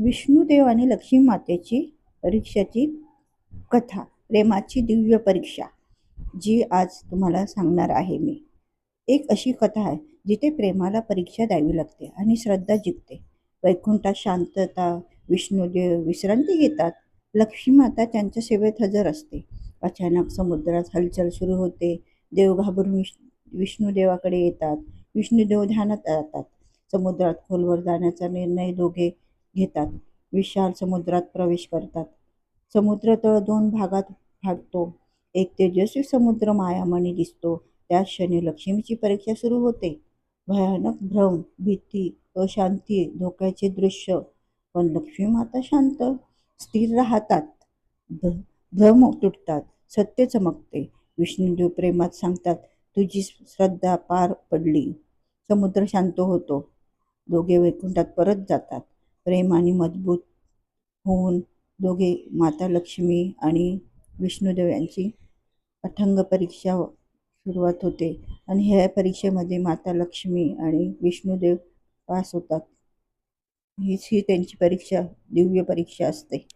विष्णुदेव आणि लक्ष्मी मातेची परीक्षाची कथा, प्रेमाची दिव्य परीक्षा, जी आज तुम्हाला सांगणार आहे मी. एक अशी कथा आहे जिथे प्रेमाला परीक्षा द्यावी लागते आणि श्रद्धा जिंकते. वैकुंठात शांतता, विष्णुदेव विश्रांती घेतात, लक्ष्मी माता त्यांच्या सेवेत हजर असते. अचानक समुद्रात हलचल सुरू होते. देव घाबरून विष्णुदेवाकडे येतात. विष्णुदेव ध्यानात जातात. समुद्रात खोलवर जाण्याचा निर्णय दोघे घेतात. विशाल समुद्रात प्रवेश करतात. समुद्र तळ दोन भागात भागतो. एक तेजस्वी समुद्र मायामणी दिसतो. त्याच क्षणी लक्ष्मीची परीक्षा सुरू होते. भयानक भ्रम, भीती, अशांती, धोक्याचे दृश्य. पण लक्ष्मी माता शांत, स्थिर राहतात. भ्रम तुटतात, सत्य चमकते. विष्णुदेव प्रेमात सांगतात, तुझी श्रद्धा पार पडली. समुद्र शांत होतो. दोघे वैकुंठात परत जातात. प्रेम आणि मजबूत होऊन दोघे माता लक्ष्मी आणि विष्णुदेव यांची अथंग परीक्षा सुरुवात होते. आणि ह्या परीक्षेमध्ये माता लक्ष्मी आणि विष्णुदेव पास होतात. हीच ही त्यांची परीक्षा, दिव्य परीक्षा असते.